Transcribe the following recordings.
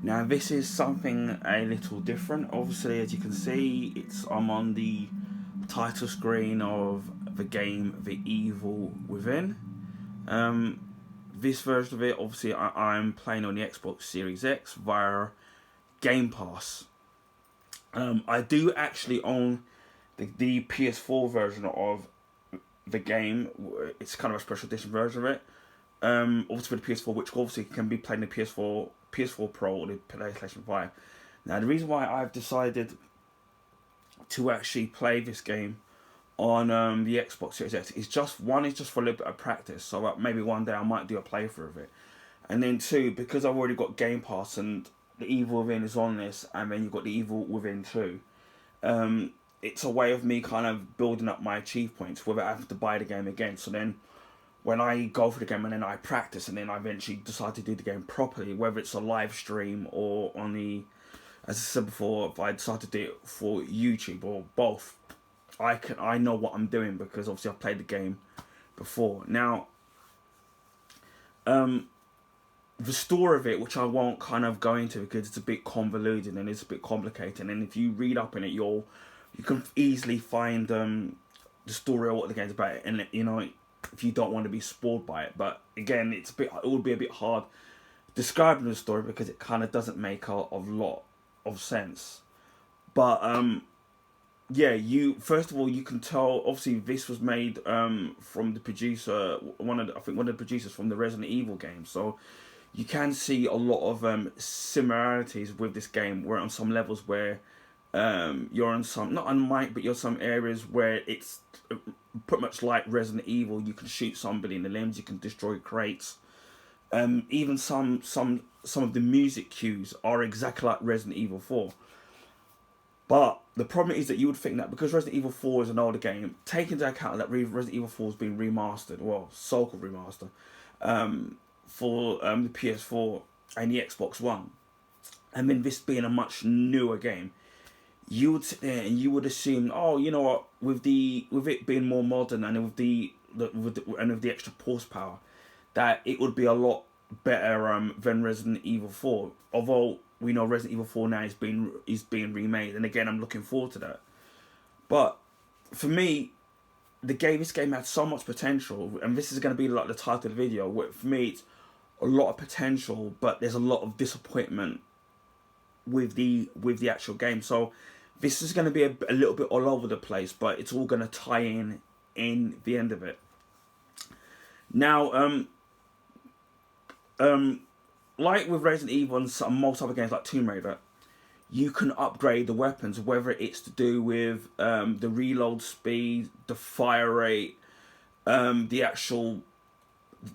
Now this is something a little different. Obviously, as you can see, I'm on the title screen of the game The Evil Within. Um, this version of it, obviously, I'm playing on the Xbox Series X via Game Pass. I do actually own the PS4 version of the game. It's kind of a special edition version of it. Obviously for the PS4, which obviously can be played in the PS4 Pro or the PlayStation 5. Now, the reason why I've decided to actually play this game on the Xbox Series X is just for a little bit of practice. So maybe one day I might do a playthrough of it, and then two, because I've already got Game Pass and the Evil Within is on this, and then you've got the Evil Within 2. It's a way of me kind of building up my achieve points without having to buy the game again. So then when I go for the game and then I practice and then I eventually decide to do the game properly, whether it's a live stream or on the, as I said before, if I decide to do it for YouTube or both, I know what I'm doing because obviously I've played the game before. Now, the story of it, which I won't kind of go into because it's a bit convoluted and it's a bit complicated, and if you read up in it, you can easily find the story of what the game's about, and if you don't want to be spoiled by it. But again, it would be a bit hard describing the story because it kind of doesn't make a lot of sense. But yeah, first of all, you can tell obviously this was made from the producer, one of the producers from the Resident Evil game. So you can see a lot of similarities with this game, where on some levels where you're on some, not unlike, but you're some areas where it's pretty much like Resident Evil. You can shoot somebody in the limbs, you can destroy crates. Even some of the music cues are exactly like Resident Evil 4. But the problem is that you would think that because Resident Evil 4 is an older game, take into account that Resident Evil 4 has been remastered, well, so-called remaster, for the PS4 and the Xbox One, and then this being a much newer game, you would sit there and you would assume, oh, you know what, with it being more modern and with the extra horsepower, that it would be a lot better than Resident Evil 4. Although we know Resident Evil 4 now is being remade, and again, I'm looking forward to that. But for me, this game had so much potential, and this is going to be like the title of the video. Where for me, it's a lot of potential, but there's a lot of disappointment with the actual game. So this is going to be a little bit all over the place, but it's all going to tie in the end of it. Now, like with Resident Evil and most other games like Tomb Raider, you can upgrade the weapons, whether it's to do with the reload speed, the fire rate, the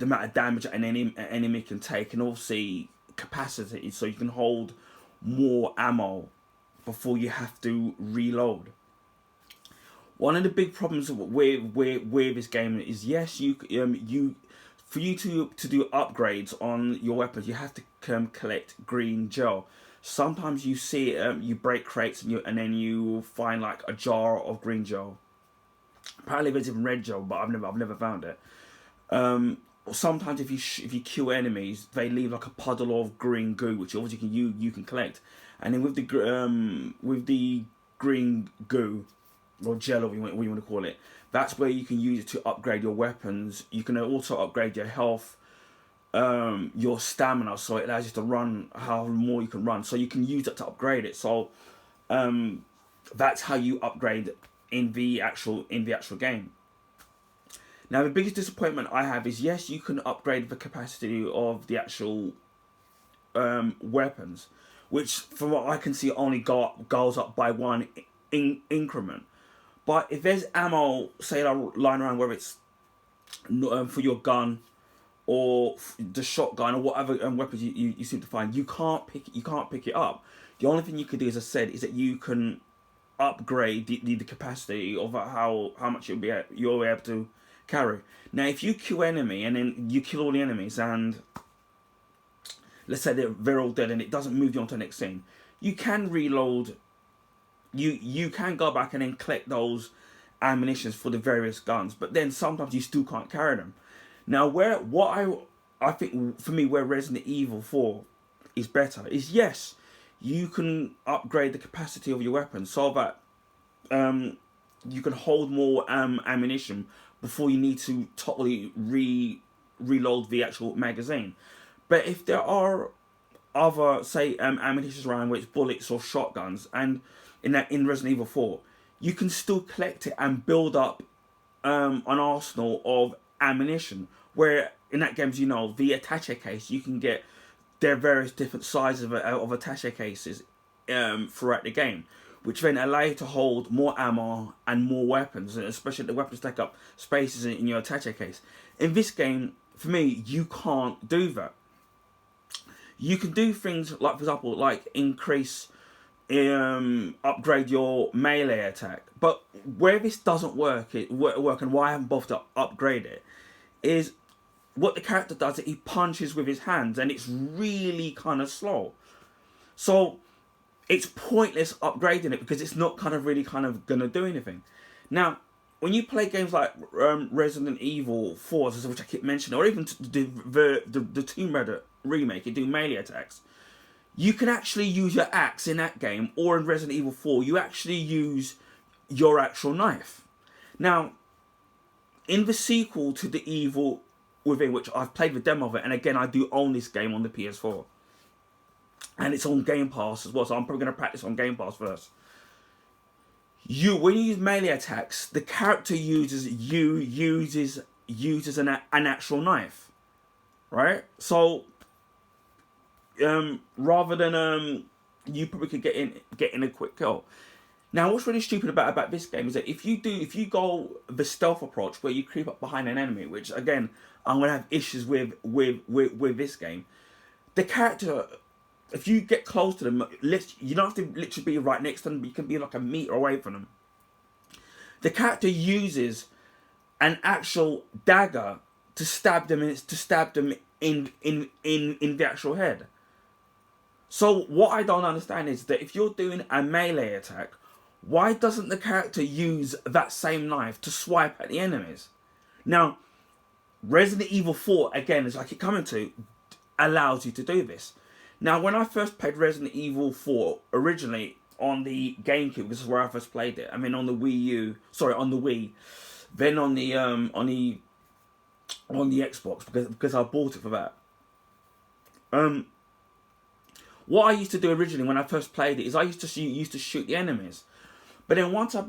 amount of damage an enemy can take, and obviously capacity, so you can hold more ammo before you have to reload. One of the big problems with this game is, yes, for you to do upgrades on your weapons, you have to collect green gel. Sometimes you see you break crates and then you find like a jar of green gel. Apparently there's even red gel, but I've never found it. Sometimes if you kill enemies, they leave like a puddle of green goo, which obviously you can collect. And then with the green goo or gel, or what you want to call it, that's where you can use it to upgrade your weapons. You can also upgrade your health, your stamina, so it allows you to run how more you can run. So you can use that to upgrade it. So that's how you upgrade in the actual game. Now, the biggest disappointment I have is, yes, you can upgrade the capacity of the actual weapons, which from what I can see only goes up by one increment. But if there's ammo, say, lying around, whether it's for your gun or the shotgun or whatever weapons you seem to find, you can't pick it up. The only thing you can do, as I said, is that you can upgrade the capacity of how much you'll be able to carry. Now, if you kill enemy and then you kill all the enemies, and let's say they're all dead and it doesn't move you on to the next scene, you can reload. You can go back and then collect those ammunitions for the various guns, but then sometimes you still can't carry them. Now, I think for me, where Resident Evil 4 is better is, yes, you can upgrade the capacity of your weapon so that you can hold more ammunition before you need to totally reload the actual magazine. But if there are other, say, ammunition around, where it's bullets or shotguns, and in Resident Evil 4, you can still collect it and build up an arsenal of ammunition. Where in that game, you know, the attaché case, you can get their various different sizes of attaché cases throughout the game, which then allow you to hold more ammo and more weapons, especially the weapons take up spaces in your attaché case. In this game, for me, you can't do that. You can do things like, for example, like increase, upgrade your melee attack. But where this doesn't work, and why I haven't bothered to upgrade it, is what the character does is he punches with his hands, and it's really kind of slow. So it's pointless upgrading it because it's not kind of really kind of gonna do anything. Now, when you play games like Resident Evil 4, which I keep mentioning, or even the Tomb Raider remake, you do melee attacks. You can actually use your axe in that game, or in Resident Evil 4, you actually use your actual knife. Now, in the sequel to The Evil Within, which I've played the demo of it, and again, I do own this game on the PS4, and it's on Game Pass as well, so I'm probably going to practice on Game Pass first. When you use melee attacks, the character uses an actual knife, right? So rather than you probably could get in a quick kill. Now, what's really stupid about this game is that if you go the stealth approach where you creep up behind an enemy, which again I'm gonna have issues with this game, the character, if you get close to them, you don't have to literally be right next to them, but you can be like a meter away from them. The character uses an actual dagger to stab them in the actual head. So what I don't understand is that if you're doing a melee attack, why doesn't the character use that same knife to swipe at the enemies? Now, Resident Evil 4, again, as I keep coming to, allows you to do this. Now, when I first played Resident Evil 4 originally on the GameCube, this is where I first played it. I mean, on the Wii, then on the Xbox, because I bought it for that. What I used to do originally when I first played it is I used to shoot the enemies, but then once I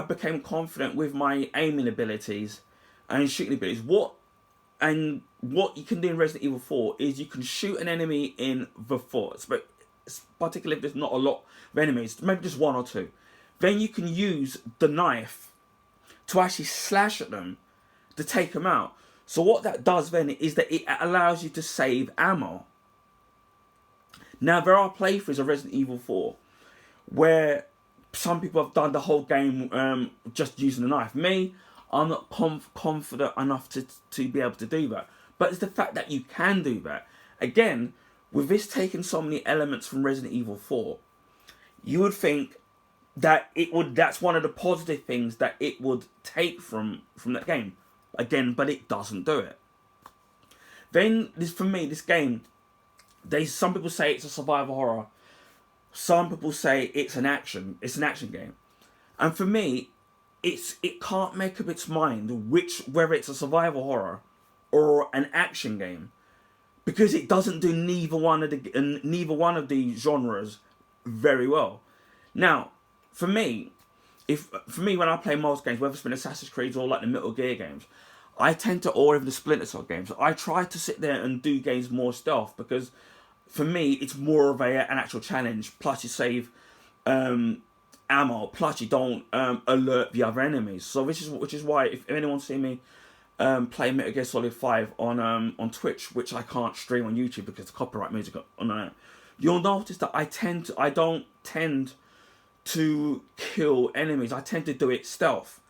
became confident with my aiming abilities and shooting abilities, what you can do in Resident Evil 4 is you can shoot an enemy in the foot, but particularly if there's not a lot of enemies, maybe just one or two, then you can use the knife to actually slash at them to take them out. So what that does then is that it allows you to save ammo. Now, there are playthroughs of Resident Evil 4 where some people have done the whole game just using a knife. Me, I'm not confident enough to be able to do that. But it's the fact that you can do that. Again, with this taking so many elements from Resident Evil 4, you would think that that's one of the positive things that it would take from that game. Again, but it doesn't do it. Then, for me, this game, some people say it's a survival horror. Some people say it's an action game. And for me, it can't make up its mind whether it's a survival horror or an action game, because it doesn't do neither one of the genres very well. Now, for me, when I play most games, whether it's been Assassin's Creed or like the Metal Gear games, or even the Splinter Cell games, I try to sit there and do games more stealth, because for me it's more of an actual challenge. Plus you save ammo. Plus you don't alert the other enemies. So which is why if anyone's seen me play Metal Gear Solid 5 on Twitch, which I can't stream on YouTube because the copyright music on it, you'll notice that I don't tend to kill enemies. I tend to do it stealth.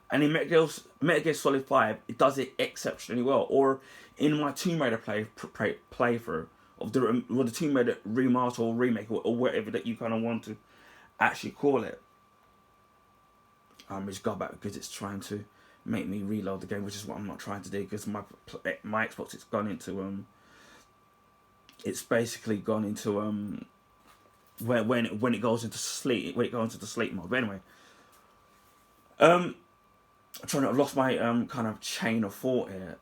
And in Metal Gear Solid 5, it does it exceptionally well. Or in my Tomb Raider playthrough of the Tomb Raider remaster or remake or whatever that you kind of want to actually call it. Just got back because it's trying to make me reload the game, which is what I'm not trying to do, because my Xbox has gone into it's basically gone into when it goes into sleep, when it goes into sleep mode. But anyway, I'm trying to, I've lost my kind of chain of thought here.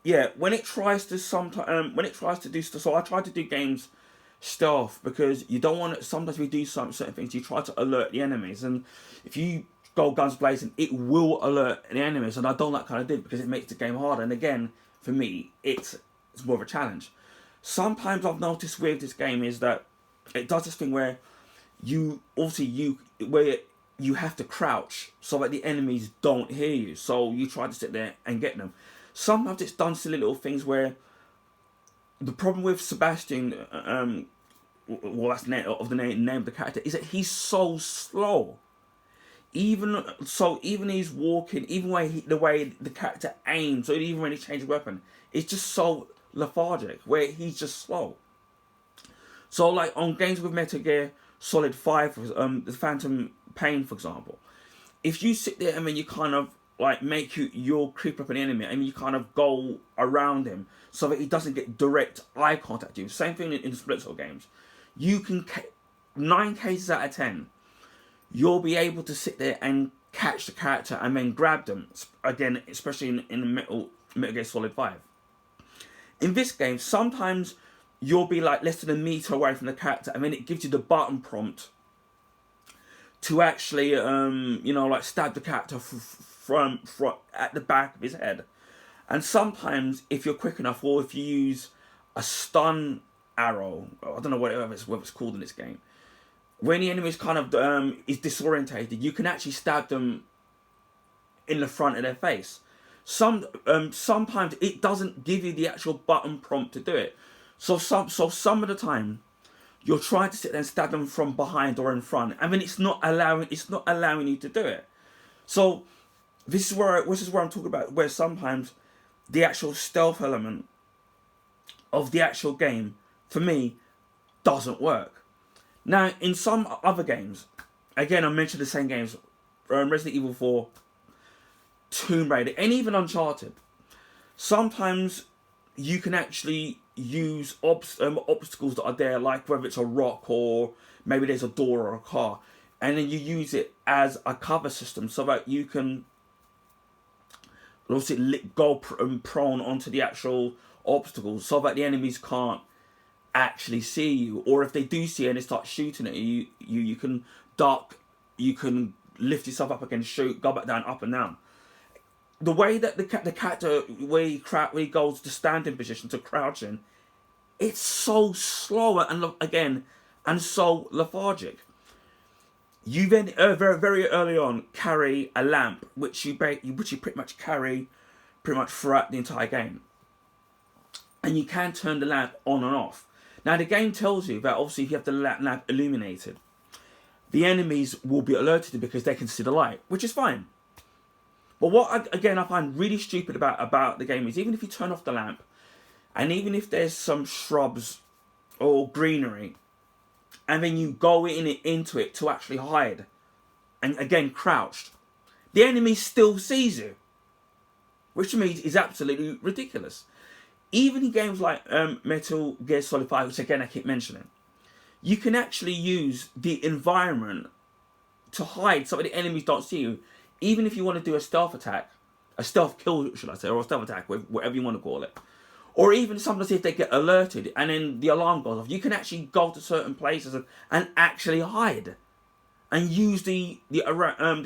Yeah, when it tries to sometimes when it tries to do stuff, so I try to do games stealth because you don't want to. Sometimes we do some certain things, you try to alert the enemies, and if you go guns blazing, it will alert the enemies, and I don't like kind of do it because it makes the game harder. And again, for me, it's more of a challenge. Sometimes I've noticed with this game is that it does this thing where where you have to crouch so that the enemies don't hear you. So you try to sit there and get them. Sometimes it's done silly little things where the problem with Sebastian, well, that's the name of the character, is that he's so slow. Even so, even he's walking, even the way the character aims, or even when he changes weapon, it's just so lethargic. Where he's just slow. So, like on games with Metal Gear Solid 5, the Phantom Pain, for example, if you sit there and then you kind of like you'll creep up an enemy and you kind of go around him so that he doesn't get direct eye contact with you. Same thing in the Splinter Cell games. You can 9 cases out of 10, you'll be able to sit there and catch the character and then grab them. Again, especially in the Metal Gear Solid 5. In this game, sometimes you'll be like less than a meter away from the character, and then it gives you the button prompt to actually, like stab the character from at the back of his head. And sometimes, if you're quick enough, or if you use a stun arrow, I don't know what it's called in this game, when the enemy is kind of is disorientated, you can actually stab them in the front of their face. Sometimes it doesn't give you the actual button prompt to do it. So some of the time, you're trying to sit there and stab them from behind or in front, and then it's not allowing you to do it. So this is where I'm talking about, where sometimes the actual stealth element of the actual game for me doesn't work. Now, in some other games, again, I mentioned the same games, Resident Evil 4, Tomb Raider, and even Uncharted. Sometimes you can actually use obstacles that are there, like whether it's a rock or maybe there's a door or a car, and then you use it as a cover system so that you can obviously go prone onto the actual obstacles so that the enemies can't actually see you, or if they do see you and they start shooting at you, you can duck, you can lift yourself up again, shoot, go back down, up and down. The way that the character, where he goes to standing position to crouching, it's so slow and so lethargic. You then very very early on carry a lamp, which you pretty much carry throughout the entire game, and you can turn the lamp on and off. Now the game tells you that obviously if you have the lamp illuminated, the enemies will be alerted because they can see the light, which is fine. But what I find really stupid about the game is, even if you turn off the lamp, and even if there's some shrubs or greenery, and then you go into it to actually hide, and again crouched, the enemy still sees you, which to me is absolutely ridiculous. Even in games like Metal Gear Solid 5, which again I keep mentioning, you can actually use the environment to hide so that the enemies don't see you. Even if you want to do a stealth attack, a stealth kill, should I say, or a stealth attack, whatever you want to call it. Or even sometimes if they get alerted and then the alarm goes off, you can actually go to certain places and actually hide. And use the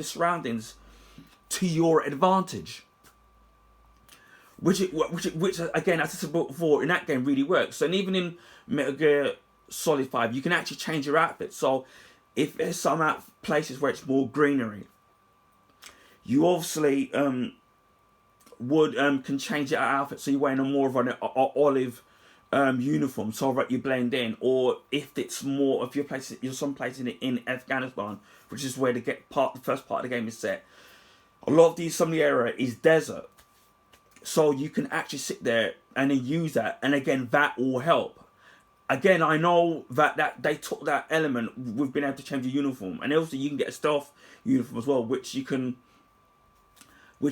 surroundings to your advantage. Which again, as I said before, in that game really works. And even in Metal Gear Solid 5, you can actually change your outfit. So if there's some places where it's more greenery, you obviously can change your outfit so you're wearing more of an olive uniform so that you blend in. Or if you're some places in Afghanistan, which is where the first part of the game is set, some of the area is desert. So you can actually sit there and then use that, and again that will help. Again, I know that they took that element with being able to change the uniform, and also you can get a stealth uniform as well, which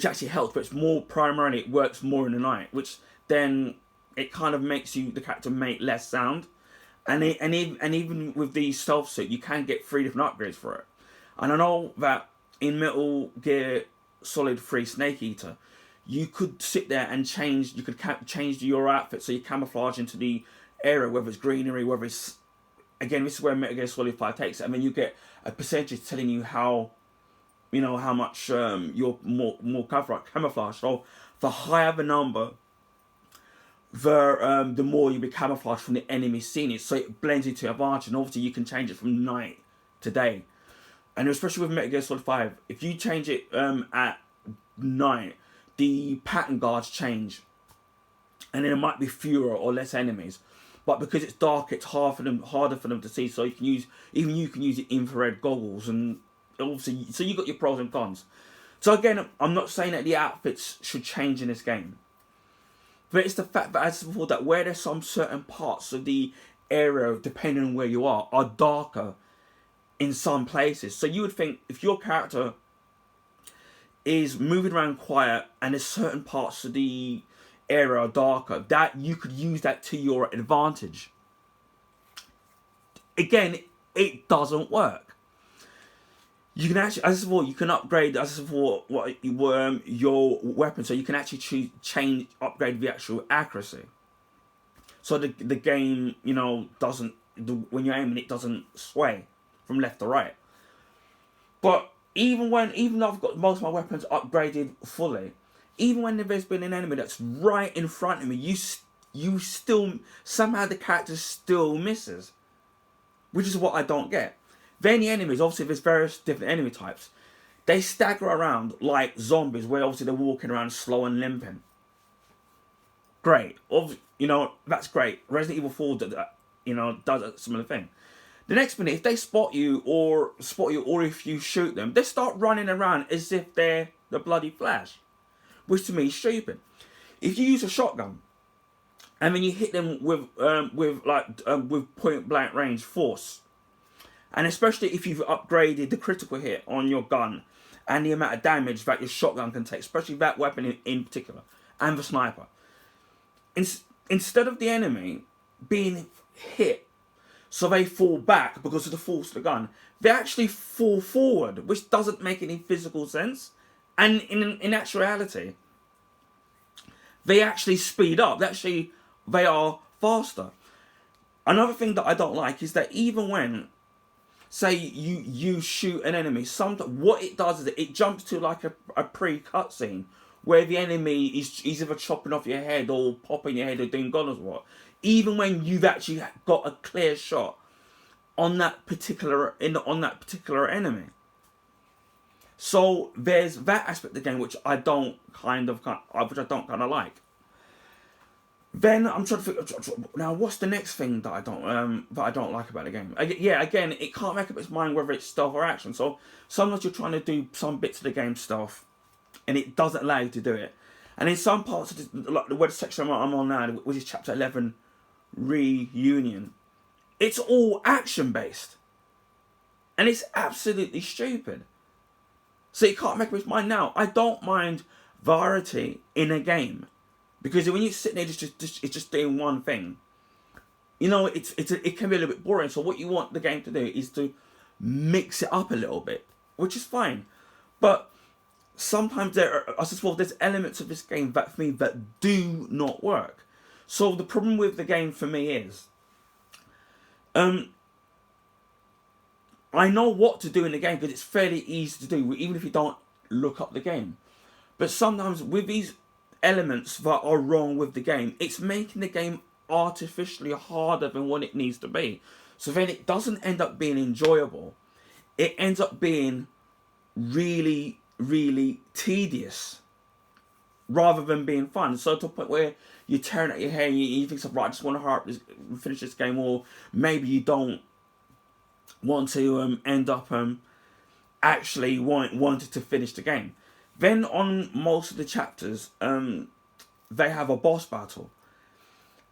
actually helps, but it's more primarily, it works more in the night, which then it kind of makes the character make less sound. And even with the stealth suit, you can get 3 different upgrades for it. And I know that in Metal Gear Solid 3 Snake Eater, you could sit there and change. You could change your outfit so you camouflage into the area, whether it's greenery, whether it's, again, this is where Metal Gear Solid 5 takes it. I mean, you get a percentage telling you how, how much you're more camouflage. So the higher the number, the more you be camouflaged from the enemy seeing it, so it blends into your advantage. And obviously you can change it from night to day, and especially with Metal Gear Solid 5, if you change it at night, the pattern guards change, and then it might be fewer or less enemies. But because it's dark, it's harder for them to see. So you can use the infrared goggles, and obviously, so you got your pros and cons. So again, I'm not saying that the outfits should change in this game, but it's the fact that, as before, that where there's some certain parts of the area, depending on where you are darker in some places. So you would think if your character is moving around quiet and there's certain parts of the area are darker, that you could use that to your advantage. Again, it doesn't work. You can actually, as before, you can upgrade your weapon, so you can actually upgrade the actual accuracy. So the game, doesn't, when you're aiming, it doesn't sway from left to right. But even though I've got most of my weapons upgraded fully, even when there's been an enemy that's right in front of me, you still, somehow the character still misses, which is what I don't get. Then the enemies, obviously there's various different enemy types, they stagger around like zombies, where obviously they're walking around slow and limping. Great. That's great. Resident Evil 4 does a similar thing. The next minute, if they spot you or if you shoot them, they start running around as if they're the bloody Flash, which to me is stupid. If you use a shotgun and then you hit them with point blank range force, and especially if you've upgraded the critical hit on your gun and the amount of damage that your shotgun can take, especially that weapon in particular, and the sniper, instead of the enemy being hit so they fall back because of the force of the gun, they actually fall forward, which doesn't make any physical sense. And in actuality, they actually speed up. They are faster. Another thing that I don't like is that even when, say, you shoot an enemy, what it does is it jumps to like a pre-cut scene where the enemy is either chopping off your head or popping your head or doing God knows what. Even when you've actually got a clear shot on that particular enemy. So there's that aspect of the game which I don't kind of like. Then I'm trying to figure now what's the next thing that I don't like about the game. Again, it can't make up its mind whether it's stealth or action. So sometimes you're trying to do some bits of the game stealth, and it doesn't allow you to do it. And in some parts of like the section I'm on now, which is chapter 11, Reunion, it's all action based, and it's absolutely stupid. So you can't make up its mind. Now, I don't mind variety in a game, because when you sit there, it's just doing one thing. It can be a little bit boring. So what you want the game to do is to mix it up a little bit, which is fine. But sometimes there's elements of this game that for me that do not work. So the problem with the game for me is, I know what to do in the game because it's fairly easy to do, even if you don't look up the game. But sometimes with these elements that are wrong with the game, it's making the game artificially harder than what it needs to be. So then it doesn't end up being enjoyable. It ends up being really, really tedious rather than being fun. So to a point where you're tearing out your hair and you think, right, I just want to hurry up, finish this game, or maybe you don't want to end up actually wanted to finish the game. Then on most of the chapters, they have a boss battle.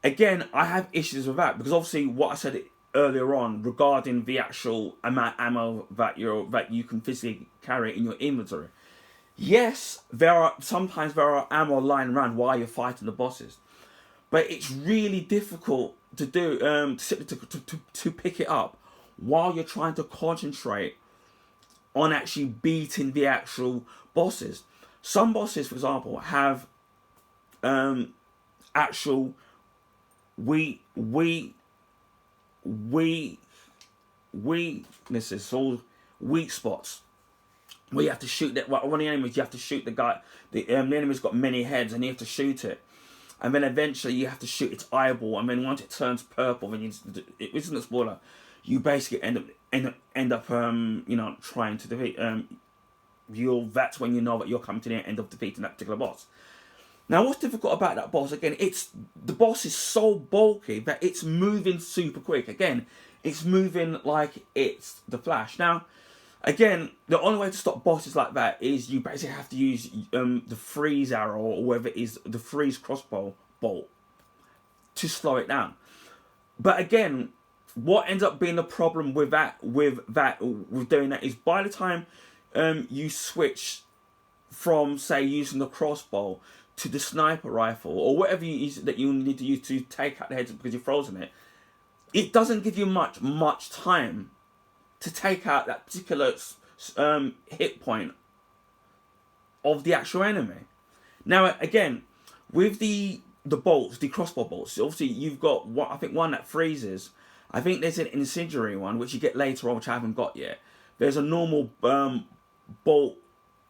Again, I have issues with that because obviously what I said earlier on regarding the actual amount of ammo that you can physically carry in your inventory. Yes, sometimes there are ammo lying around while you're fighting the bosses, but it's really difficult to do to pick it up while you're trying to concentrate on actually beating the actual bosses. Some bosses, for example, have actual weaknesses, so weak spots, where you have to shoot that. One of the enemies, you have to shoot the guy. The enemy's got many heads, and you have to shoot it, and then eventually you have to shoot its eyeball, and then once it turns purple, then it isn't a spoiler. You basically end up trying to defeat that's when you know that you're coming to the end of defeating that particular boss. Now, what's difficult about that boss, again, the boss is so bulky that it's moving super quick. Again, it's moving like it's the Flash. Now, again, the only way to stop bosses like that is you basically have to use the freeze arrow, or whether it is the freeze crossbow bolt, to slow it down. But again, what ends up being the problem with doing that is, by the time you switch from, say, using the crossbow to the sniper rifle, or whatever you use that you need to use to take out the heads because you're frozen it doesn't give you much time to take out that particular hit point of the actual enemy. Now, again, with the bolts, the crossbow bolts, obviously you've got one that freezes. I think there's an incendiary one which you get later on, which I haven't got yet. There's a normal bolt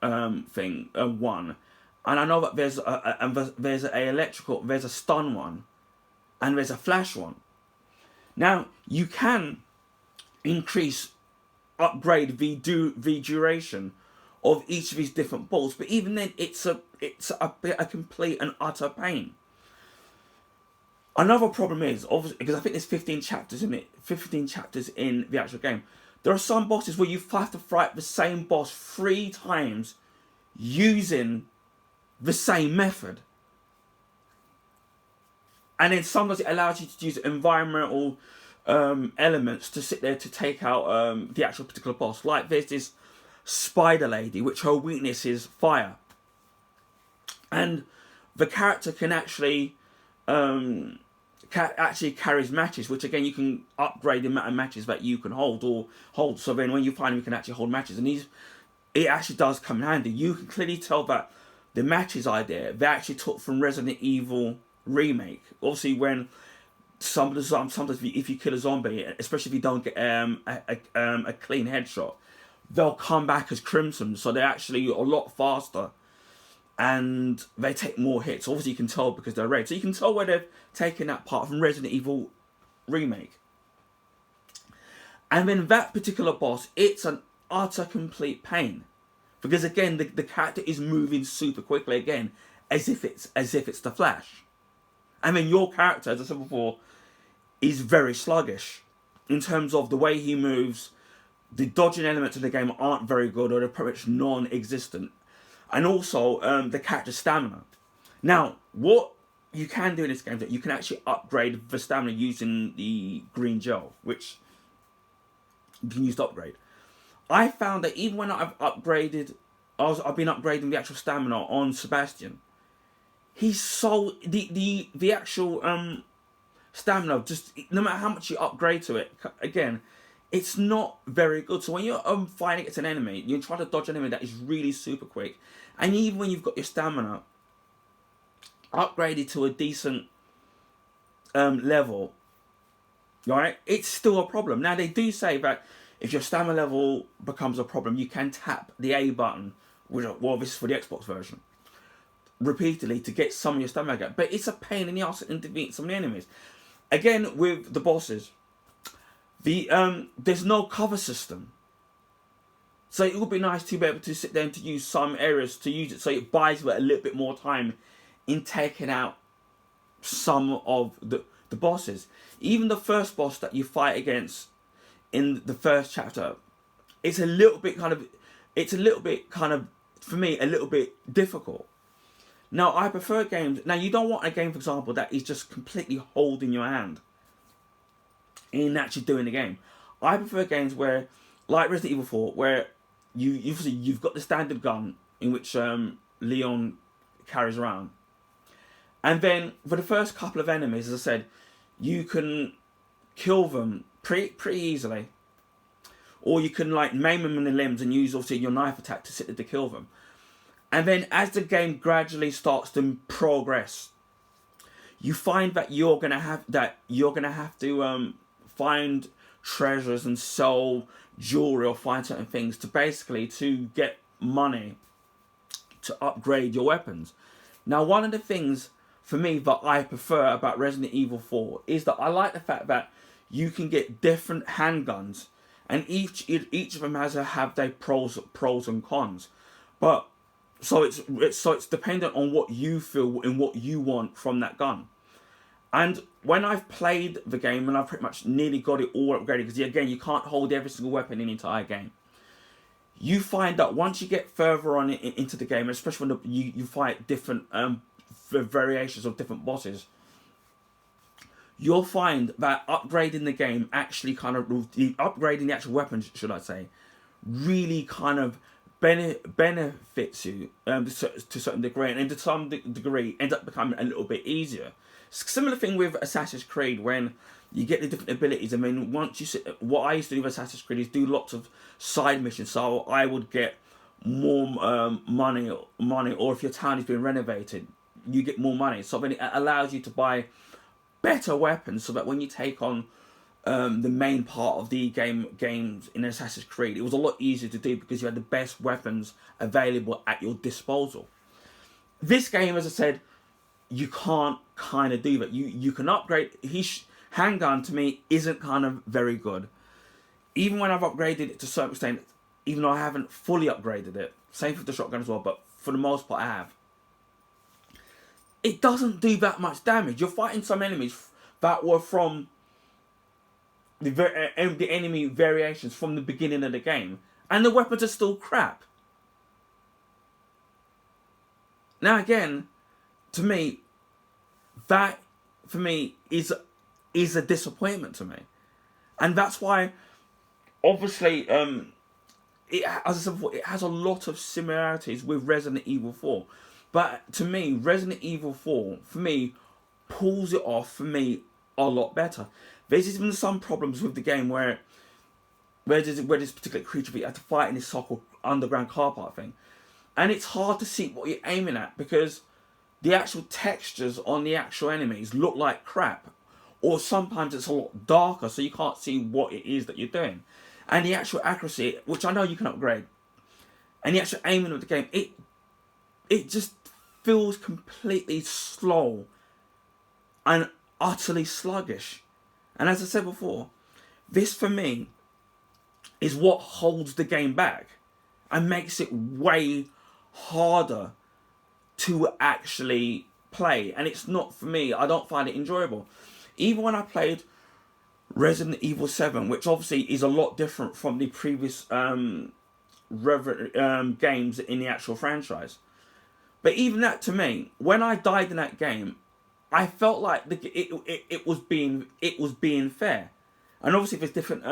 thing, one. And I know that there's a stun one, and there's a flash one. Now, you can upgrade the duration of each of these different bolts, but even then, it's a complete and utter pain. Another problem is, obviously, because I think there's 15 chapters in the actual game. There are some bosses where you have to fight the same boss 3 times using the same method, and then sometimes it allows you to use environmental elements to sit there to take out the actual particular boss. Like there's this spider lady, which her weakness is fire, and the character can actually carries matches, which again you can upgrade the amount of matches that you can hold. So then when you find them, you can actually hold matches, and it actually does come in handy. You can clearly tell that the matches idea they actually took from Resident Evil Remake. Obviously, when sometimes if you kill a zombie, especially if you don't get a clean headshot, they'll come back as crimson. So they're actually a lot faster, and they take more hits. Obviously, you can tell because they're red. So you can tell where they've taken that part from Resident Evil Remake. And then that particular boss, it's an utter complete pain. Because again, the character is moving super quickly again, as if it's the Flash. And then your character, as I said before, is very sluggish in terms of the way he moves. The dodging elements of the game aren't very good, or they're pretty much non-existent. And also the character's stamina. Now, what you can do in this game is that you can actually upgrade the stamina using the green gel, which you can use to upgrade. I found that even when I've been upgrading the actual stamina on Sebastian, he's so the actual stamina, just no matter how much you upgrade to it, again, it's not very good. So when you're fighting against an enemy, you try to dodge an enemy that is really super quick, and even when you've got your stamina upgraded to a decent level, right, it's still a problem. Now they do say that if your stamina level becomes a problem, you can tap the A button, well, this is for the Xbox version, repeatedly to get some of your stamina back. But it's a pain in the arse to defeat some of the enemies. Again, with the bosses, there's no cover system. So it would be nice to be able to sit there and to use some areas to use it, so it buys you a little bit more time in taking out some of the bosses. Even the first boss that you fight against in the first chapter, it's a little bit kind of, for me, a little bit difficult. Now, I prefer games, now you don't want a game, for example, that is just completely holding your hand in actually doing the game. I prefer games where, like Resident Evil 4, where you've got the standard gun in which Leon carries around, And then for the first couple of enemies, as I said, you can kill them pretty easily, or you can like maim them in the limbs and use obviously your knife attack to kill them. And then as the game gradually starts to progress, you find that you're gonna have to find treasures and sell jewelry or find certain things to get money to upgrade your weapons. Now, one of the things for me that I prefer about Resident Evil 4 is that I like the fact that you can get different handguns, and each of them have their pros and cons. But so it's dependent on what you feel and what you want from that gun. And when I've played the game and I've pretty much nearly got it all upgraded, because again, you can't hold every single weapon in the entire game. You find that once you get further on into the game, especially when you fight different variations of different bosses, you'll find that upgrading the game actually upgrading the actual weapons, should I say, really kind of benefits you to a certain degree, and to some degree ends up becoming a little bit easier. Similar thing with Assassin's Creed, when you get the different abilities. I mean, what I used to do with Assassin's Creed is do lots of side missions. So I would get more money, or if your town is being renovated, you get more money. So then it allows you to buy better weapons, so that when you take on the main part of the games in Assassin's Creed, it was a lot easier to do because you had the best weapons available at your disposal. This game, as I said, you can't kind of do that. You can upgrade. His handgun to me isn't kind of very good. Even when I've upgraded it to a certain extent, even though I haven't fully upgraded it, same for the shotgun as well, but for the most part I have. It doesn't do that much damage. You're fighting some enemies that were from the enemy variations from the beginning of the game, and the weapons are still crap. Now again, to me, that for me is a disappointment to me, and that's why, obviously, as I said before, it has a lot of similarities with Resident Evil 4, but to me, Resident Evil 4 for me pulls it off for me a lot better. There's even some problems with the game where this particular creature that you have to fight in this so-called underground car park thing, and it's hard to see what you're aiming at because the actual textures on the actual enemies look like crap, or sometimes it's a lot darker, so you can't see what it is that you're doing. And the actual accuracy, which I know you can upgrade, and the actual aiming of the game, it just feels completely slow and utterly sluggish. And as I said before, this for me is what holds the game back and makes it way harder to actually play. And it's not, for me, I don't find it enjoyable. Even when I played Resident Evil 7, which obviously is a lot different from the previous games in the actual franchise. But even that, to me, when I died in that game, I felt like it was being fair. And obviously there's different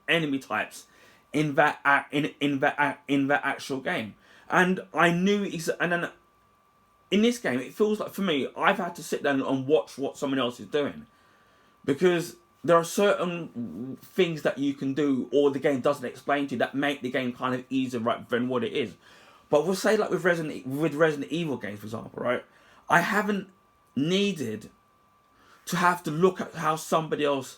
enemy types in that actual game. And I knew, and then in this game, it feels like, for me, I've had to sit down and watch what someone else is doing, because there are certain things that you can do, or the game doesn't explain to you, that make the game kind of easier than what it is. But we'll say, like with Resident Evil games, for example, right? I haven't needed to have to look at how somebody else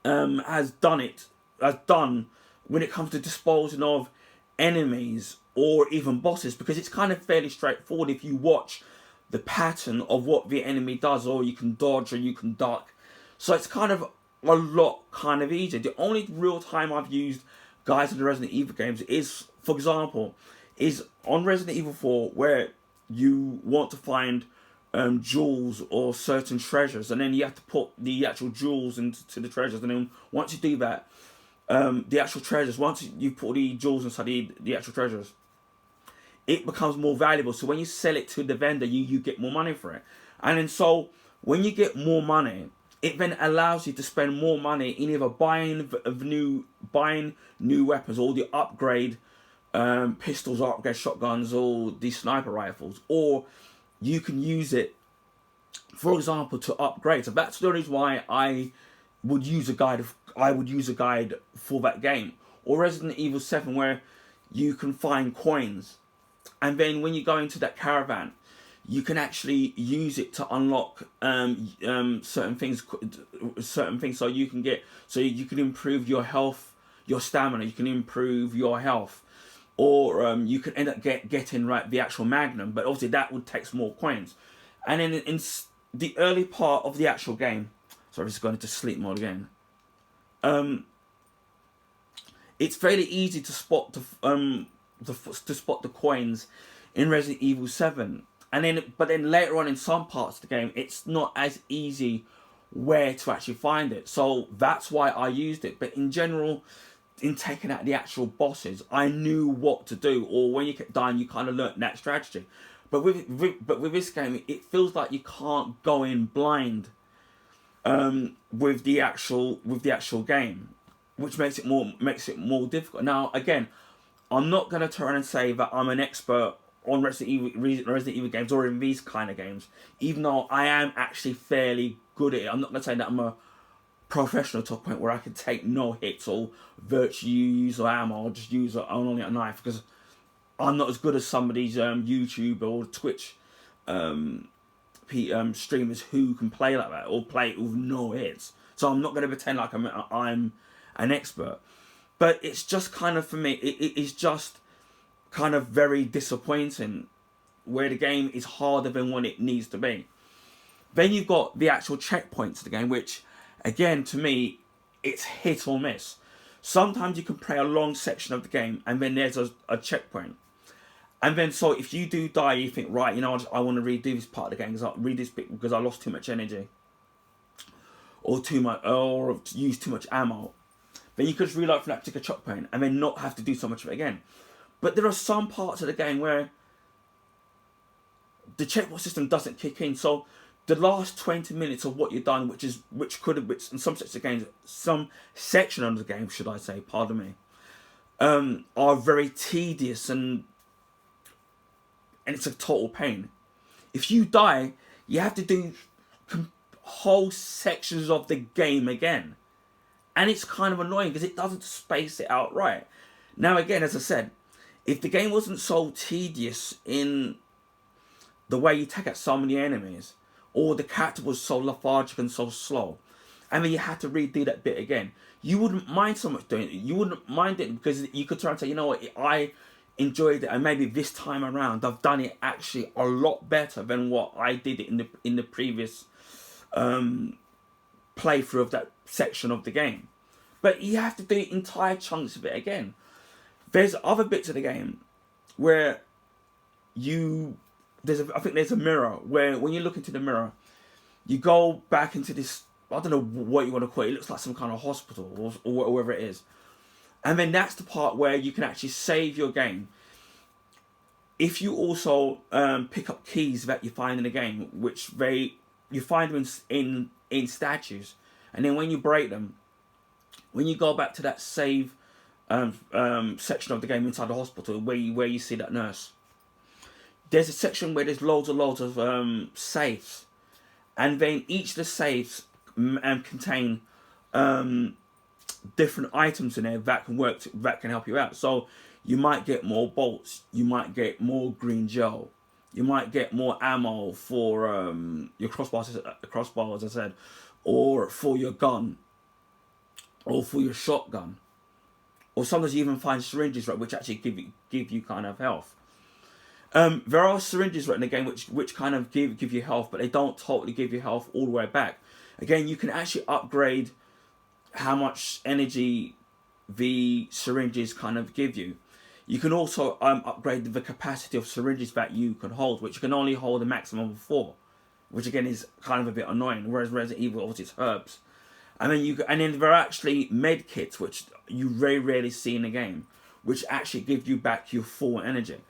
has done when it comes to disposing of enemies or even bosses, because it's kind of fairly straightforward if you watch the pattern of what the enemy does, or you can dodge or you can duck. So it's kind of a lot kind of easier. The only real time I've used guys in the Resident Evil games is, for example, is on Resident Evil 4, where you want to find jewels or certain treasures, and then you have to put the actual jewels into the treasures, and then once you do that, the actual treasures, once you put the jewels inside the actual treasures, it becomes more valuable. So when you sell it to the vendor, you get more money for it. And then so when you get more money, it then allows you to spend more money in either buying new weapons, or the upgrade pistols or upgrade shotguns or these sniper rifles, or you can use it, for example, to upgrade. So that's the reason why I would use a guide. I would use a guide for that game, or Resident Evil 7, where you can find coins, and then when you go into that caravan, you can actually use it to unlock certain things. So you can improve your health, your stamina. You can improve your health, or you can end up getting the actual Magnum. But obviously that would take more coins. And then in the early part of the actual game, sorry, this is going into sleep mode again. It's fairly easy to spot to spot the coins in Resident Evil 7. But then later on in some parts of the game, it's not as easy where to actually find it. So that's why I used it. But in general, in taking out the actual bosses, I knew what to do. Or when you kept dying, you kind of learnt that strategy. But with this game, it feels like you can't go in blind with the actual game, which makes it more difficult. Now, again, I'm not going to turn and say that I'm an expert on Resident Evil games or in these kind of games, even though I am actually fairly good at it. I'm not going to say that I'm a professional to a point where I can take no hits or virtually use or ammo or just use only a knife, because I'm not as good as some of these YouTube or Twitch streamers who can play like that or play it with no hits. So I'm not going to pretend like I'm an expert. But it's just kind of, for me, it is just kind of very disappointing where the game is harder than what it needs to be. Then you've got the actual checkpoints of the game, which, again, to me, it's hit or miss. Sometimes you can play a long section of the game and then there's a checkpoint. And then, so if you do die, you think, right, I want to redo this part of the game because I lost too much energy or used too much ammo. Then you could just reload from that particular checkpoint and then not have to do so much of it again. But there are some parts of the game where the checkpoint system doesn't kick in. So the last 20 minutes of what you've done, which in some section of the game, should I say, pardon me, are very tedious and it's a total pain. If you die, you have to do whole sections of the game again. And it's kind of annoying because it doesn't space it out right. Now, again, as I said, if the game wasn't so tedious in the way you take out so many enemies, or the character was so lethargic and so slow, and then you had to redo that bit again, you wouldn't mind so much doing it. You wouldn't mind it because you could try and say, you know what, I enjoyed it, and maybe this time around I've done it actually a lot better than what I did it in the previous playthrough of that section of the game. But you have to do entire chunks of it again. There's other bits of the game where I think there's a mirror where when you look into the mirror, you go back into this, I don't know what you want to call it, it looks like some kind of hospital or whatever it is. And then that's the part where you can actually save your game. If you also pick up keys that you find in the game, which you find them in statues, and then when you break them, when you go back to that save section of the game inside the hospital where you see that nurse, there's a section where there's loads of safes, and then each of the safes contain different items in there that can help you out. So you might get more bolts, you might get more green gel, you might get more ammo for your crossbow, as I said, or for your gun, or for your shotgun, or sometimes you even find syringes, right, which actually give you kind of health. There are syringes right in the game which kind of give you health, but they don't totally give you health all the way back. Again, you can actually upgrade how much energy the syringes kind of give you. You can also upgrade the capacity of syringes that you can hold, which you can only hold a maximum of 4, which again is kind of a bit annoying. Whereas Resident Evil, obviously, it's herbs. And then there are actually med kits, which you very rarely see in the game, which actually give you back your full energy.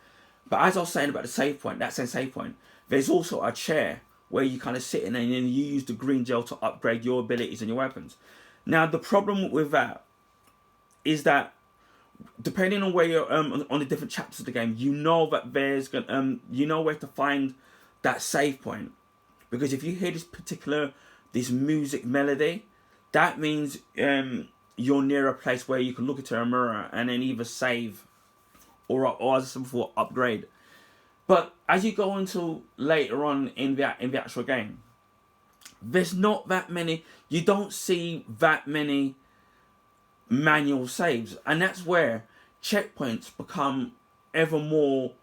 But as I was saying about the save point, that same save point, there's also a chair where you kind of sit in and then you use the green gel to upgrade your abilities and your weapons. Now, the problem with that is that depending on where you're on the different chapters of the game, you know that there's you know where to find that save point, because if you hear this music melody, that means you're near a place where you can look into a mirror and then either save or as I said before, upgrade. But as you go into later on in the actual game, there's not that many. You don't see that many manual saves, and that's where checkpoints become ever more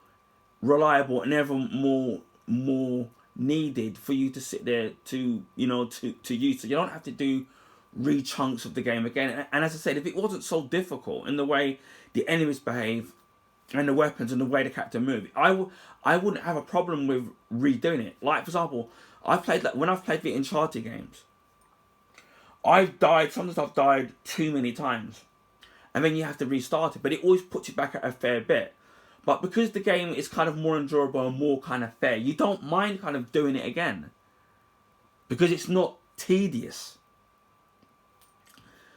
reliable and ever more needed for you to sit there to use. So you don't have to do re-chunks of the game again. And as I said, if it wasn't so difficult in the way the enemies behave and the weapons and the way the character move, I wouldn't have a problem with redoing it. Like, for example, when I've played the Uncharted games, sometimes I've died too many times, and then you have to restart it, but it always puts you back at a fair bit. But because the game is kind of more enjoyable and more kind of fair, you don't mind kind of doing it again, because it's not tedious.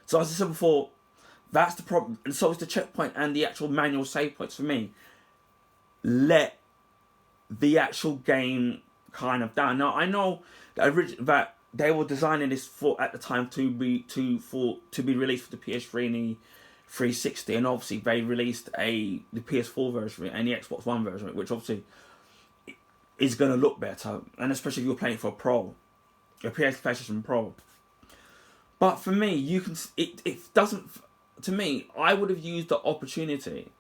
So as I said before, that's the problem. And so it's the checkpoint and the actual manual save points for me let the actual game kind of down. Now I know that they were designing this at the time to be released for the PS3 and the 360, and obviously they released the PS4 version and the Xbox One version, which obviously is going to look better, and especially if you're playing it for a PlayStation Pro. But for me, it doesn't. To me, I would have used the opportunity,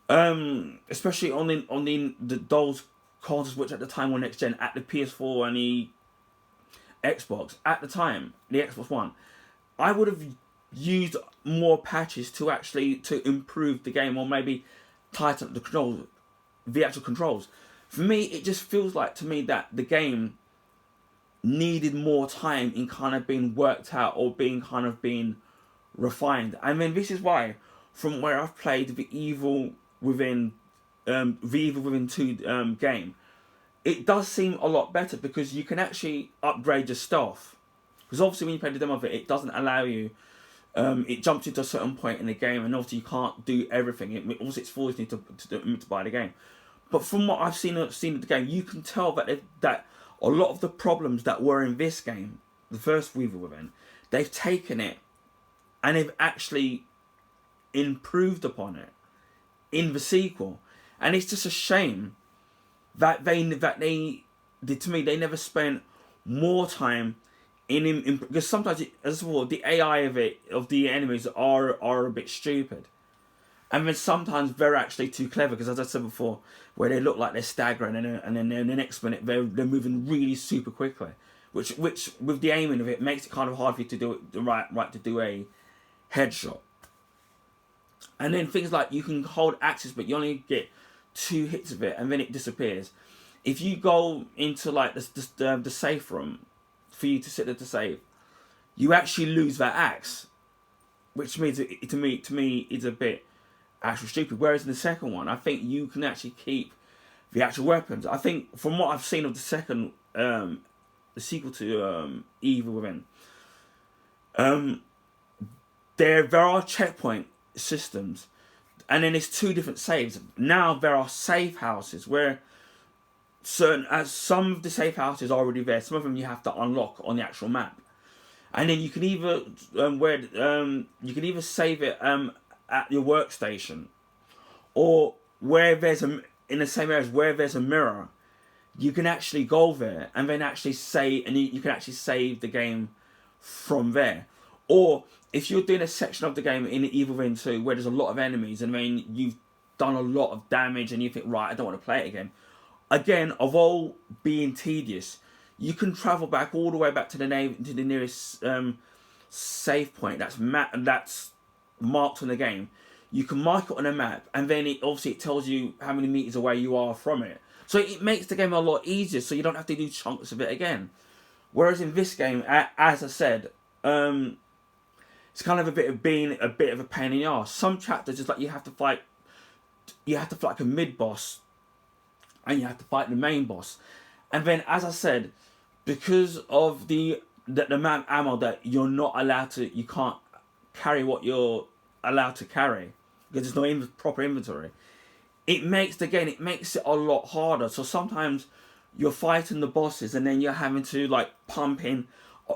especially on those consoles which at the time were next gen, at the PS4 and the Xbox at the time, the Xbox One. I would have used more patches to improve the game, or maybe tighten up the actual controls. For me, it just feels like to me that the game needed more time in kind of being worked out or being refined. I mean, this is why, from where I've played the Evil Within 2 game, it does seem a lot better, because you can actually upgrade your stealth. Because obviously when you play the demo of it, it doesn't allow you. It jumps into a certain point in the game, and obviously you can't do everything. Obviously it's forcing you to buy the game. But from what I've seen of the game, you can tell that a lot of the problems that were in this game, the first Evil Within, they've taken it and they've actually improved upon it in the sequel. And it's just a shame that they never spent more time in because sometimes the AI of the enemies are a bit stupid, and then sometimes they're actually too clever, because as I said before, where they look like they're staggering, and then the next minute they're moving really super quickly, which with the aiming of it makes it kind of hard for you to do it to do a headshot. And then things like you can hold axes, but you only get 2 hits of it, and then it disappears. If you go into like the safe room for you to sit there to save, you actually lose that axe, which means to me is a bit actually stupid. Whereas in the second one, I think you can actually keep the actual weapons. I think from what I've seen of the second, the sequel to Evil Within, there are checkpoint systems, and then it's 2 different saves. Now there are safe houses where some of the safe houses are already there. Some of them you have to unlock on the actual map, and then you can either save it at your workstation, or where there's in the same areas where there's a mirror, you can actually go there and then actually you can actually save the game from there. Or if you're doing a section of the game in Evil Within 2 where there's a lot of enemies, and then you've done a lot of damage and you think, right, I don't want to play it again. Again, of all being tedious, you can travel back all the way back to the nearest save point that's marked on the game. You can mark it on a map, and then it tells you how many meters away you are from it. So it makes the game a lot easier, so you don't have to do chunks of it again. Whereas in this game, as I said, it's kind of being a bit of a pain in the arse. Some chapters, just like you have to fight like a mid boss, and you have to fight the main boss. And then, as I said, because of the amount of ammo that you're not allowed to, you can't carry what you're allowed to carry because there's no proper inventory. It makes it a lot harder. So sometimes you're fighting the bosses and then you're having to like pump in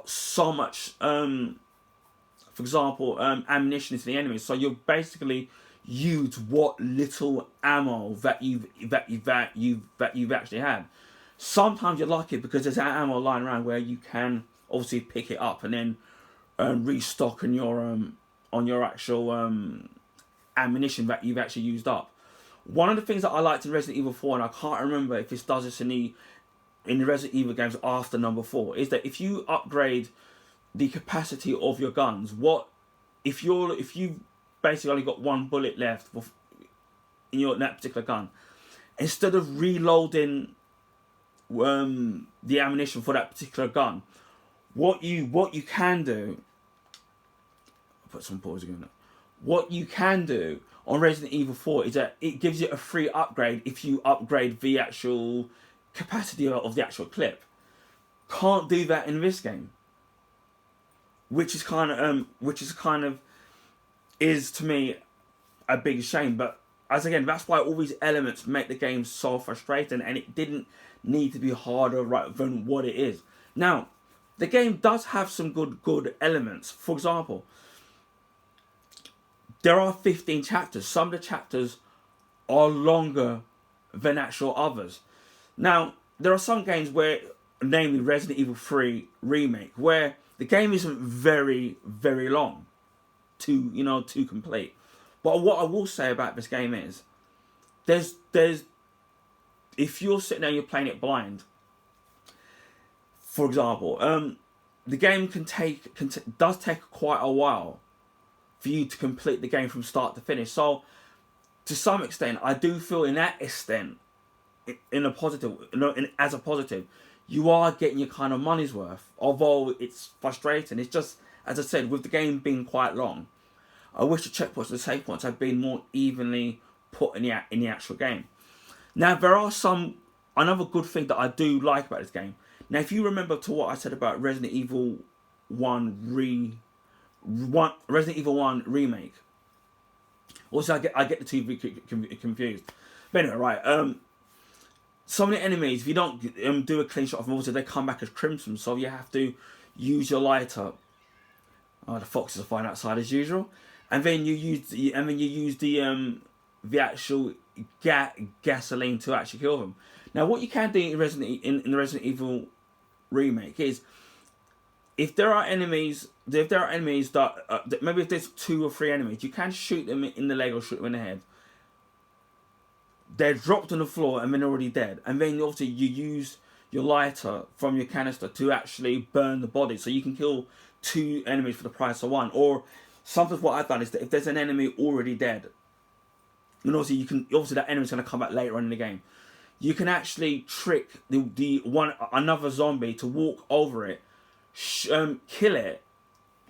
so much, for example, ammunition into the enemy. So you basically use what little ammo that you've actually had. Sometimes you're lucky because there's ammo lying around where you can obviously pick it up and then restock on your actual ammunition that you've actually used up. One of the things that I liked in Resident Evil 4, and I can't remember if this does this in the Resident Evil games after number 4, is that if you upgrade the capacity of your guns, if you basically only got one bullet left in that particular gun, instead of reloading the ammunition for that particular gun, what you can do, I'll put some pause again. What you can do on Resident Evil 4 is that it gives you a free upgrade if you upgrade the actual capacity of the actual clip. Can't do that in this game, which is kind of is to me a big shame. But as again, that's why all these elements make the game so frustrating, and it didn't need to be harder than what it is. Now, the game does have some good elements. For example, there are 15 chapters. Some of the chapters are longer than actual others. Now, there are some games where, namely Resident Evil 3 Remake, where the game isn't very, very long to complete. But what I will say about this game is, there's if you're sitting there and you're playing it blind, for example, the game does take quite a while for you to complete the game from start to finish. So, to some extent, I do feel in that extent, as a positive, you are getting your kind of money's worth. Although it's frustrating, it's just, as I said, with the game being quite long, I wish the checkpoints and the save points had been more evenly put in the actual game. Now, there are another good thing that I do like about this game. Now, if you remember to what I said about Resident Evil 1 Resident Evil 1 Remake. Also, I get the two confused. But anyway, right. Some of the enemies, if you don't do a clean shot of them, also they come back as crimson. So you have to use your lighter. Oh, the foxes are flying outside as usual. And then you use the actual gasoline to actually kill them. Now, what you can do in the Resident Evil Remake is, if there are enemies that maybe if there's 2 or 3 enemies, you can shoot them in the leg or shoot them in the head. They're dropped on the floor and then already dead. And then obviously you use your lighter from your canister to actually burn the body, so you can kill 2 enemies for the price of 1. Or sometimes what I've done is that if there's an enemy already dead, and obviously that enemy's going to come back later on in the game, you can actually trick another zombie to walk over it, kill it,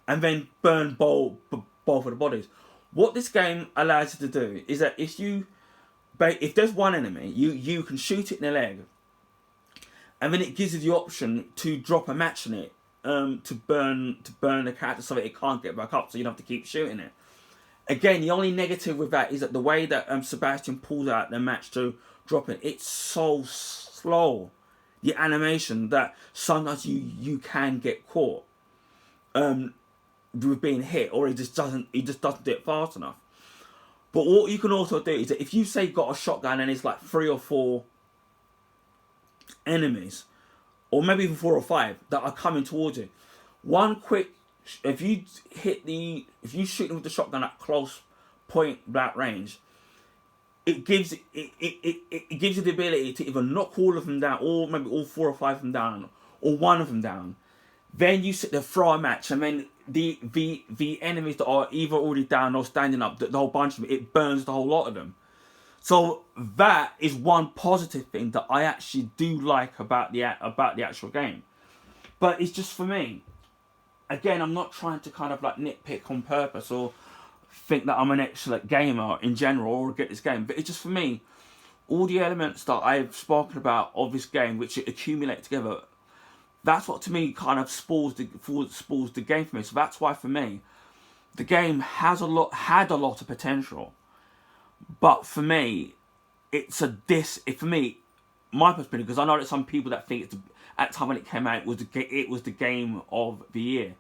and then burn both of the bodies. What this game allows you to do is that if there's one enemy, you can shoot it in the leg, and then it gives you the option to drop a match in it, to burn the character so that it can't get back up, so you don't have to keep shooting it. Again, the only negative with that is that the way that Sebastian pulls out the match to drop it, it's so slow, the animation, that sometimes you can get caught with being hit, or he just doesn't do it fast enough. But what you can also do is that if you say got a shotgun and it's like 3 or 4 enemies, or maybe even 4 or 5 that are coming towards you, if you shoot them with the shotgun at close point blank range, it gives you the ability to either knock all of them down, or maybe all 4 or 5 of them down, or one of them down. Then you sit there, throw a match, and then the enemies that are either already down or standing up, the whole bunch of them, it burns the whole lot of them. So that is one positive thing that I actually do like about the actual game. But it's just, for me, again, I'm not trying to kind of like nitpick on purpose or think that I'm an excellent gamer in general or get this game. But it's just, for me, all the elements that I've spoken about of this game, which accumulate together, that's what to me kind of spoils the game for me. So that's why, for me, the game had a lot of potential, but for me, for me, my perspective, because I know that some people that think at the time when it came out, it was the game of the year.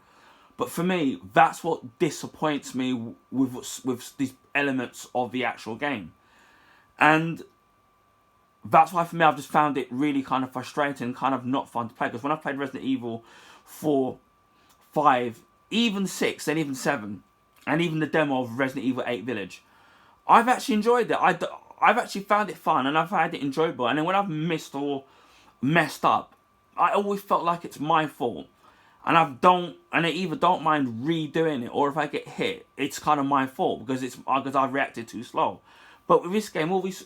But for me, that's what disappoints me with these elements of the actual game. And that's why for me, I've just found it really kind of frustrating, kind of not fun to play. Because when I played Resident Evil 4, 5, even 6, and even 7, and even the demo of Resident Evil 8 Village, I've actually enjoyed it. I've actually found it fun, and I've had it enjoyable. And then when I've missed or messed up, I always felt like it's my fault. And I either don't mind redoing it, or if I get hit, it's kind of my fault because I've reacted too slow. But with this game, all these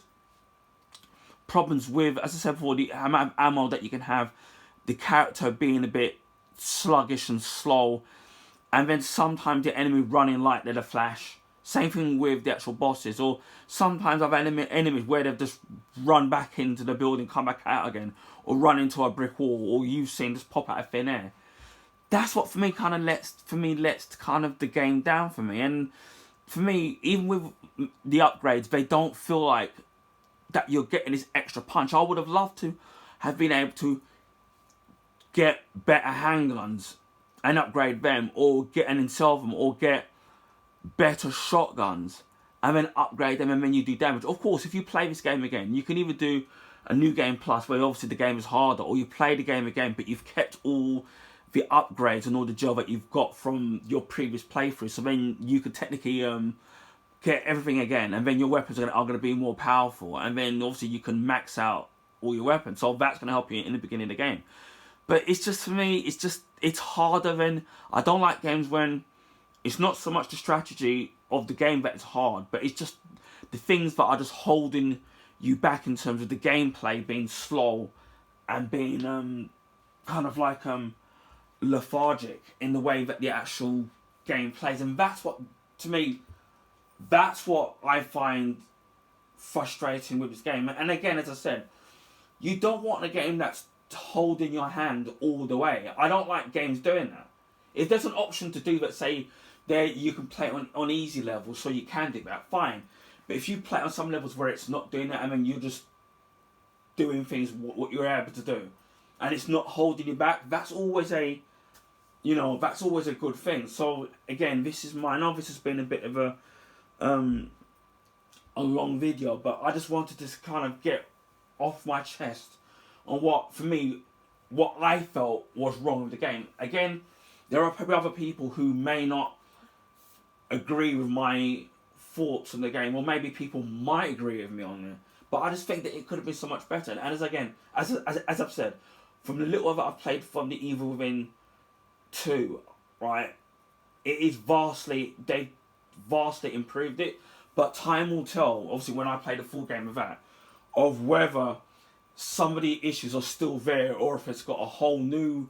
problems with, as I said before, the amount of ammo that you can have, the character being a bit sluggish and slow, and then sometimes the enemy running like they're the Flash. Same thing with the actual bosses, or sometimes I've had enemies where they've just run back into the building, come back out again, or run into a brick wall, or you've seen just pop out of thin air. That's what for me kind of lets kind of the game down for me. And for me, even with the upgrades, they don't feel like that you're getting this extra punch. I would have loved to have been able to get better handguns and upgrade them, or get and sell them, or get better shotguns and then upgrade them, and then you do damage. Of course, if you play this game again, you can either do a new game plus, where obviously the game is harder, or you play the game again, but you've kept all the upgrades and all the gel that you've got from your previous playthrough. So then you could technically get everything again, and then your weapons are going to be more powerful, and then obviously you can max out all your weapons. So that's going to help you in the beginning of the game. But it's just, for me, it's harder than, I don't like games when it's not so much the strategy of the game that is hard, but it's just the things that are just holding you back in terms of the gameplay being slow and being kind of like lethargic in the way that the actual game plays. And that's what, to me, that's what I find frustrating with this game. And again, as I said, you don't want a game that's holding your hand all the way. I don't like games doing that. If there's an option to do that, say, there you can play it on easy levels, so you can do that, fine. But if you play on some levels where it's not doing that, and then you're just doing things what you're able to do, and it's not holding you back, that's always a good thing. So again, I know this has been a bit of a long video, but I just wanted to kind of get off my chest on what I felt was wrong with the game. Again, there are probably other people who may not agree with my thoughts on the game, or maybe people might agree with me on it, but I just think that it could have been so much better. And as I've said, from the little that I've played from the Evil Within 2, right, they've vastly improved it, but time will tell, obviously, when I play the full game of that, of whether some of the issues are still there, or if it's got a whole new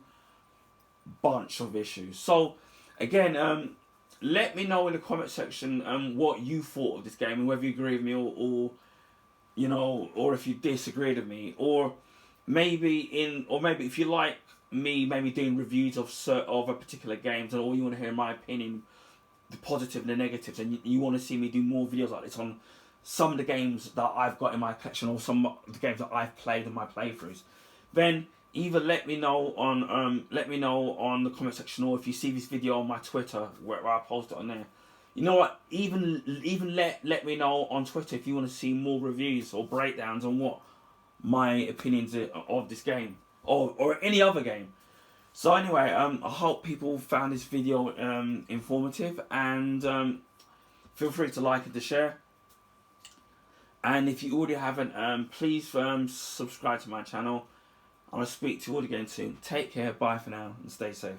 bunch of issues. So again, let me know in the comment section what you thought of this game, and whether you agree with me, or if you disagreed with me, or maybe if you like me maybe doing reviews of a particular games, and all you want to hear my opinion, the positive and the negatives, and you want to see me do more videos like this on some of the games that I've got in my collection, or some of the games that I've played in my playthroughs, then either let me know on the comment section, or if you see this video on my Twitter where I post it on there. You know what? Even let me know on Twitter if you want to see more reviews or breakdowns on what my opinions of this game, or any other game. So anyway, I hope people found this video informative, and feel free to like and to share. And if you already haven't, please subscribe to my channel. I'll speak to you all again soon. Take care, bye for now, and stay safe.